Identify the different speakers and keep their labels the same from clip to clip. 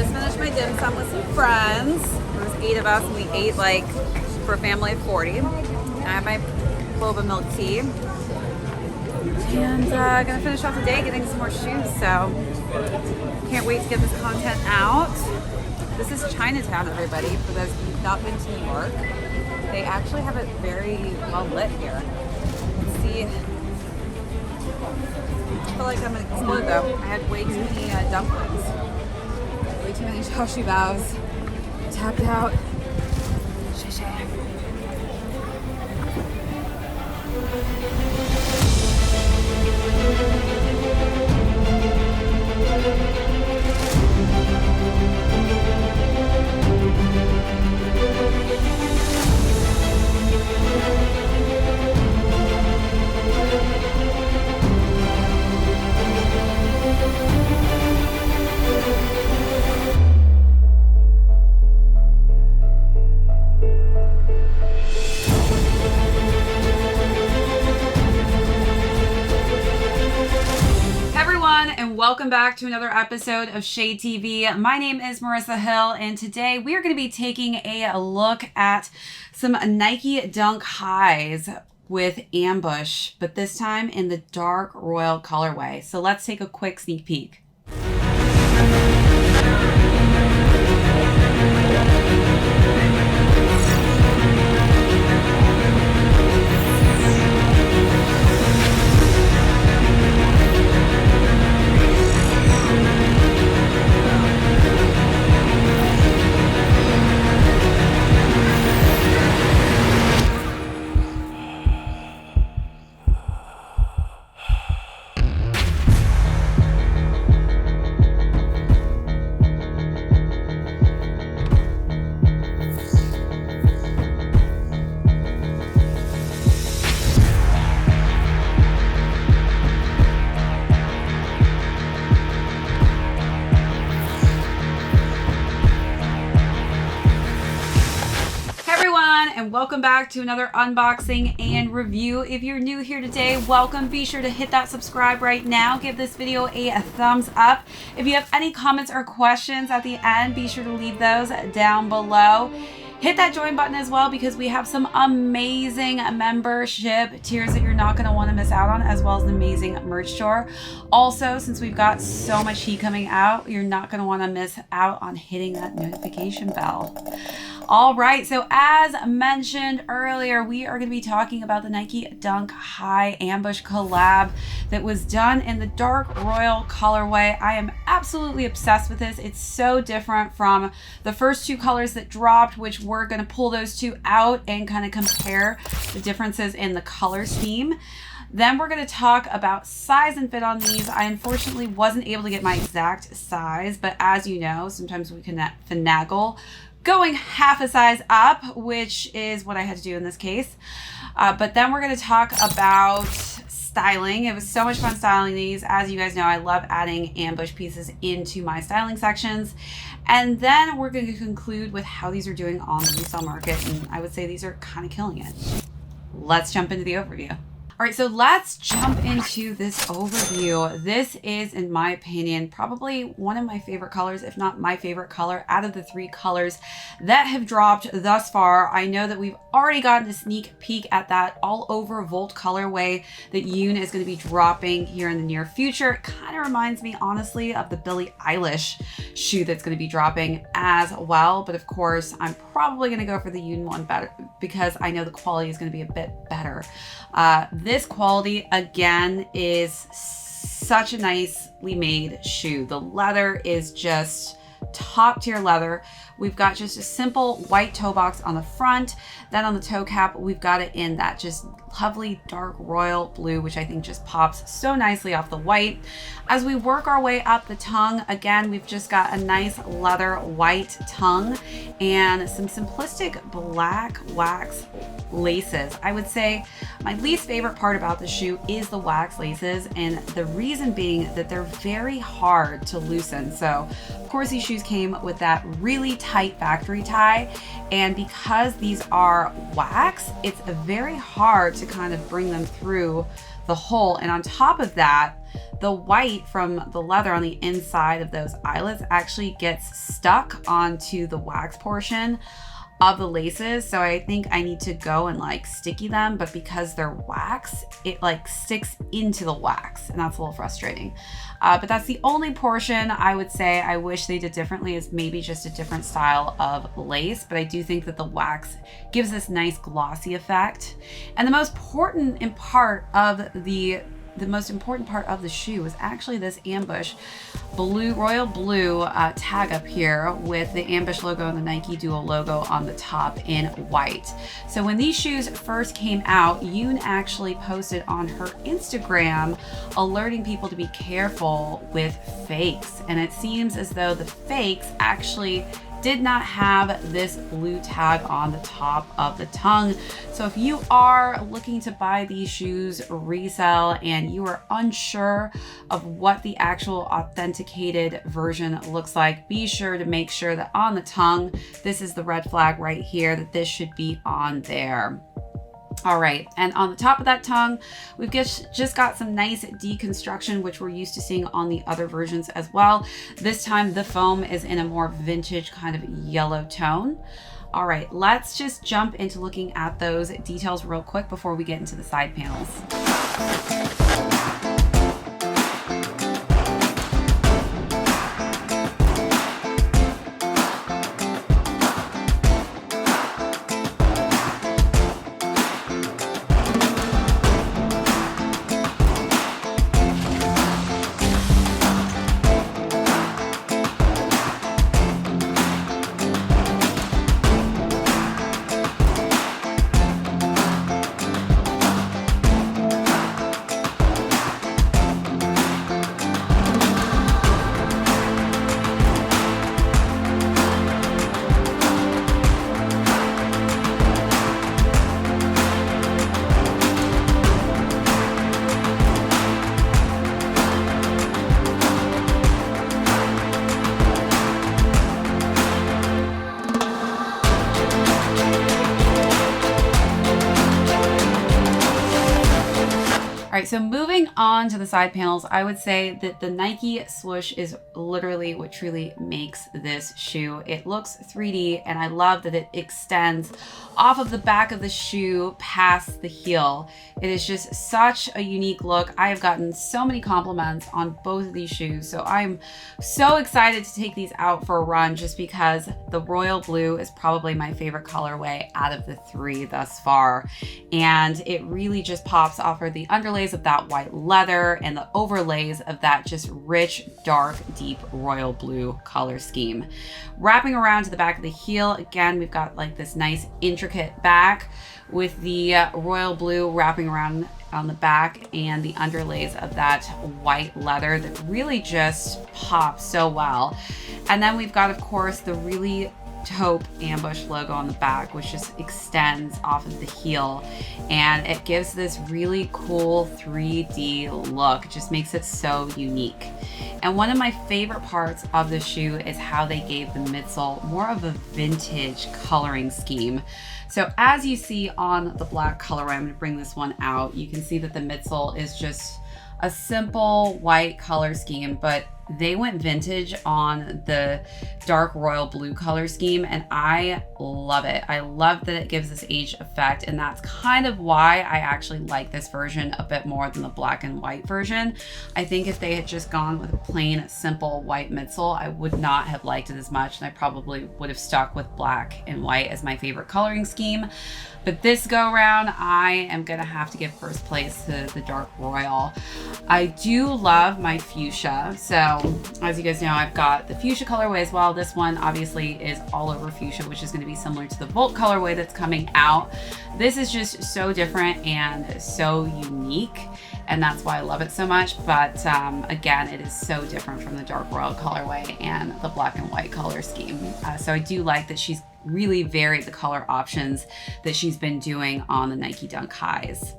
Speaker 1: just finished my dim sum with some friends. There was 8 of us and we ate like for a family of 40. I have my boba milk tea. And gonna finish off the day getting some more shoes, so can't wait to get this content out. This is Chinatown, everybody, for those who've not been to New York. They actually have it very well lit here. See, I feel like I'm gonna explode though. I had way too many dumplings, way too many chashu baos, tapped out. Welcome back to another episode of ShadeTV. My name is Marissa Hill, and today we are going to be taking a look at some Nike Dunk highs with ambush, but this time in the dark royal colorway. So let's take a quick sneak peek. And welcome back to another unboxing and review. If you're new here today, welcome. Be sure to hit that subscribe right now. Give this video a thumbs up. If you have any comments or questions at the end, be sure to leave those down below. Hit that join button as well, because we have some amazing membership tiers that you're not going to want to miss out on, as well as an amazing merch store. Also, since we've got so much heat coming out, you're not going to want to miss out on hitting that notification bell. All right, so as mentioned earlier, we are going to be talking about the Nike Dunk High Ambush collab that was done in the dark royal colorway. I am absolutely obsessed with this. It's so different from the first two colors that dropped, which we're going to pull those two out and kind of compare the differences in the color scheme. Then we're going to talk about size and fit on these. I unfortunately wasn't able to get my exact size, but as you know, sometimes we can finagle going half a size up, which is what I had to do in this case. But then we're going to talk about styling. It was so much fun styling these. As you guys know, I love adding ambush pieces into my styling sections. And then we're going to conclude with how these are doing on the resale market. And I would say these are kind of killing it. Let's jump into the overview. All right, so let's jump into this overview. This is, in my opinion, probably one of my favorite colors, if not my favorite color out of the 3 colors that have dropped thus far. I know that we've already gotten a sneak peek at that all over Volt colorway that Yoon is going to be dropping here in the near future. It kind of reminds me, honestly, of the Billie Eilish shoe that's going to be dropping as well. But of course, I'm probably going to go for the Yoon one better because I know the quality is going to be a bit better. This quality, again, is such a nicely made shoe. The leather is just top tier leather. We've got just a simple white toe box on the front. Then on the toe cap, we've got it in that just lovely dark royal blue, which I think just pops so nicely off the white. As we work our way up the tongue, again, we've just got a nice leather white tongue and some simplistic black wax laces. I would say my least favorite part about the shoe is the wax laces, and the reason being that they're very hard to loosen. So of course these shoes came with that really tight factory tie, and because these are wax, it's very hard to kind of bring them through the hole. And on top of that, the white from the leather on the inside of those eyelets actually gets stuck onto the wax portion of the laces. So I think I need to go and like sticky them, but because they're wax, it like sticks into the wax, and that's a little frustrating. But that's the only portion I would say I wish they did differently, is maybe just a different style of lace. But I do think that the wax gives this nice glossy effect. And the most important part of the shoe is actually this ambush blue, royal blue tag up here with the ambush logo and the Nike Dual logo on the top in white. So when these shoes first came out, Yoon actually posted on her Instagram alerting people to be careful with fakes. And it seems as though the fakes actually did not have this blue tag on the top of the tongue. So if you are looking to buy these shoes resale and you are unsure of what the actual authenticated version looks like, be sure to make sure that on the tongue, this is the red flag right here, that this should be on there. All right, and on the top of that tongue, we've just got some nice deconstruction, which we're used to seeing on the other versions as well. This time the foam is in a more vintage kind of yellow tone. All right, let's just jump into looking at those details real quick before we get into the side panels. All right, so moving on to the side panels, I would say that the Nike swoosh is literally what truly makes this shoe. It looks 3D, and I love that it extends off of the back of the shoe past the heel. It is just such a unique look. I have gotten so many compliments on both of these shoes, so I'm so excited to take these out for a run, just because the royal blue is probably my favorite colorway out of the three thus far. And it really just pops off of the underlays of that white leather and the overlays of that just rich, dark, deep royal blue color scheme. Wrapping around to the back of the heel, again, we've got like this nice intricate back with the royal blue wrapping around on the back and the underlays of that white leather that really just pops so well. And then we've got, of course, the really taupe ambush logo on the back, which just extends off of the heel, and it gives this really cool 3D look. It just makes it so unique. And one of my favorite parts of the shoe is how they gave the midsole more of a vintage coloring scheme. So as you see on the black colorway, I'm going to bring this one out, you can see that the midsole is just a simple white color scheme, but they went vintage on the dark royal blue color scheme, and I love it. I love that it gives this age effect, and that's kind of why I actually like this version a bit more than the black and white version. I think if they had just gone with a plain, simple white midsole, I would not have liked it as much, and I probably would have stuck with black and white as my favorite coloring scheme. But this go around, I am gonna have to give first place to the dark royal. I do love my fuchsia. So as you guys know, I've got the fuchsia colorway as well. This one obviously is all over fuchsia, which is gonna be similar to the Volt colorway that's coming out. This is just so different and so unique, and that's why I love it so much. But again, it is so different from the dark royal colorway and the black and white color scheme. So I do like that she's really varied the color options that she's been doing on the Nike Dunk Highs.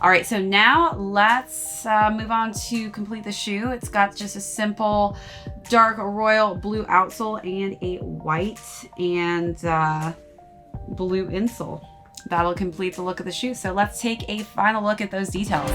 Speaker 1: All right, so now let's move on to complete the shoe. It's got just a simple dark royal blue outsole and a white and blue insole. That'll complete the look of the shoe. So let's take a final look at those details.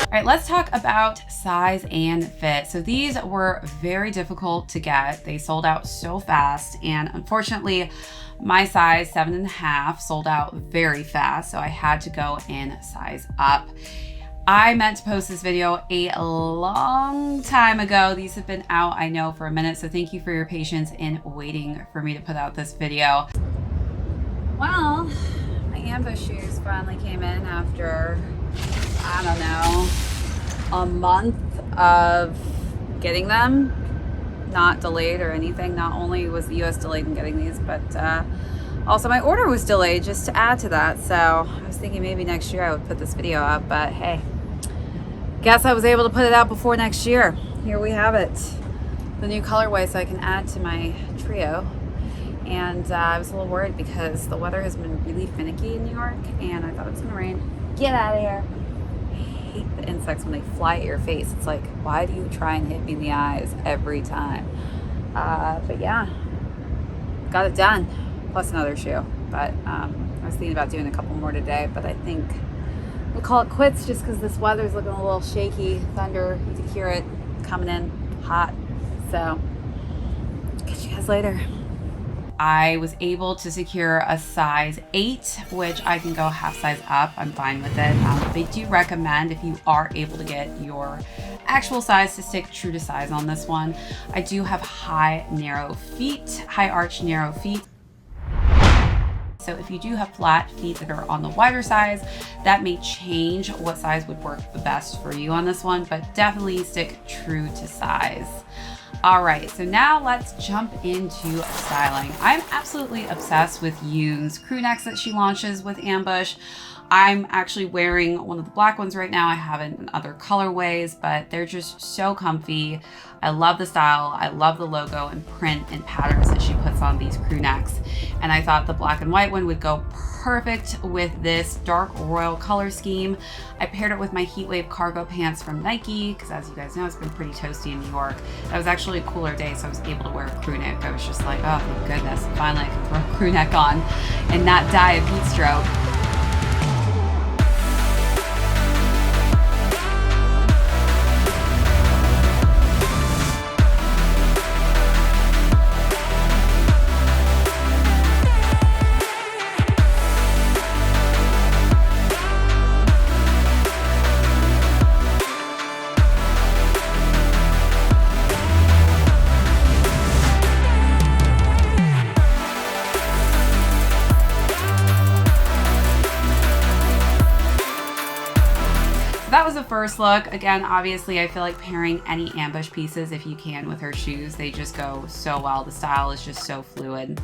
Speaker 1: All right, let's talk about size and fit. So these were very difficult to get. They sold out so fast, and unfortunately, my size 7.5 sold out very fast, so I had to go and size up. I meant to post this video a long time ago. These have been out, I know, for a minute, so thank you for your patience in waiting for me to put out this video. Well, my ambush shoes finally came in after, I don't know, a month of getting them. Not delayed or anything. Not only was the US delayed in getting these, but also my order was delayed, just to add to that. So I was thinking maybe next year I would put this video up, but hey, guess I was able to put it out before next year. Here we have it. The new colorway, so I can add to my trio. And I was a little worried because the weather has been really finicky in New York, and I thought it was gonna rain. Get out of here. I hate the insects when they fly at your face. It's like, why do you try and hit me in the eyes every time? But yeah, got it done. Plus another shoe. But I was thinking about doing a couple more today, but I think we'll call it quits just because this weather's looking a little shaky. Thunder, you can hear it coming in hot. So, catch you guys later. I was able to secure a size 8, which I can go half size up. I'm fine with it. They do recommend, if you are able to get your actual size, to stick true to size on this one. I do have high arch narrow feet. So if you do have flat feet that are on the wider size, that may change what size would work the best for you on this one, but definitely stick true to size. All right, so now let's jump into styling. I'm absolutely obsessed with Yoon's crew necks that she launches with Ambush. I'm actually wearing one of the black ones right now. I have it in other colorways, but they're just so comfy. I love the style. I love the logo and print and patterns that she puts on these crew necks. And I thought the black and white one would go perfect with this dark royal color scheme. I paired it with my Heatwave cargo pants from Nike, because as you guys know, it's been pretty toasty in New York. That was actually a cooler day, so I was able to wear a crew neck. I was just like, oh, thank goodness, finally I can throw a crew neck on and not die of heat stroke. That was the first look. Again, obviously, I feel like pairing any Ambush pieces, if you can, with her shoes, they just go so well. The style is just so fluid.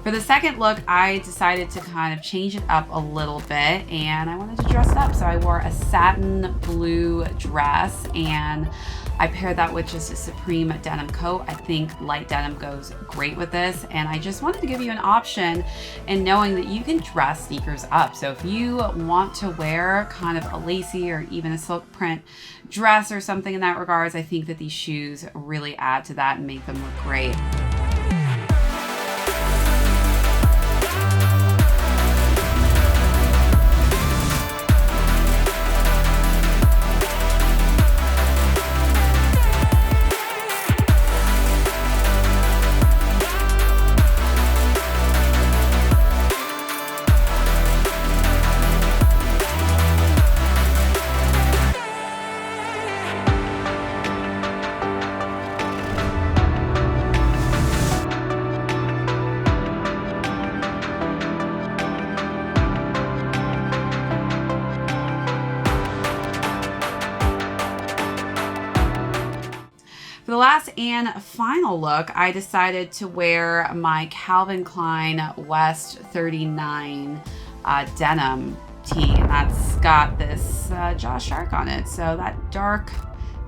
Speaker 1: For the second look, I decided to kind of change it up a little bit, and I wanted to dress it up. So I wore a satin blue dress, and I paired that with just a Supreme denim coat. I think light denim goes great with this, and I just wanted to give you an option in knowing that you can dress sneakers up. So if you want to wear kind of a lacy or even a silk print dress or something in that regards, I think that these shoes really add to that and make them look great. And final look, I decided to wear my Calvin Klein West 39 denim tee, and that's got this jaw shark on it. So that dark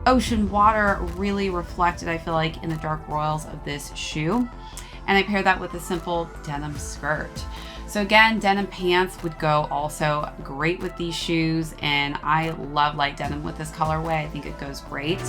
Speaker 1: ocean water really reflected, I feel like, in the dark royals of this shoe. And I paired that with a simple denim skirt. So again, denim pants would go also great with these shoes, and I love light denim with this colorway. I think it goes great.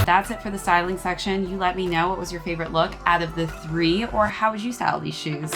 Speaker 1: That's it for the styling section. You let me know what was your favorite look out of the 3, or how would you style these shoes?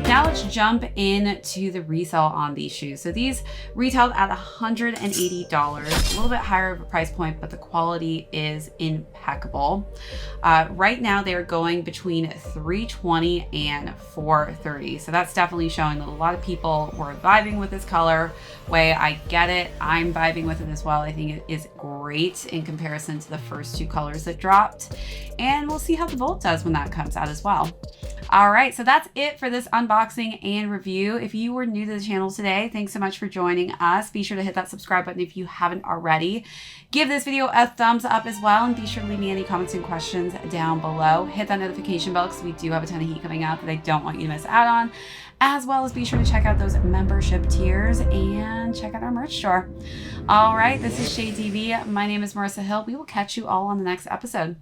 Speaker 1: Now let's jump into the resale on these shoes. So these retailed at $180, a little bit higher of a price point, but the quality is impeccable. Right now they're going between $320 and $430. So that's definitely showing that a lot of people were vibing with this color way. I get it. I'm vibing with it as well. I think it is great in comparison to the first 2 colors that dropped. And we'll see how the Volt does when that comes out as well. All right, so that's it for this unboxing and review. If you were new to the channel today, thanks so much for joining us. Be sure to hit that subscribe button if you haven't already. Give this video a thumbs up as well, and be sure to leave me any comments and questions down below. Hit that notification bell because we do have a ton of heat coming out that I don't want you to miss out on, as well as be sure to check out those membership tiers and check out our merch store. All right, this is ShadeTV. My name is Marissa Hill. We will catch you all on the next episode.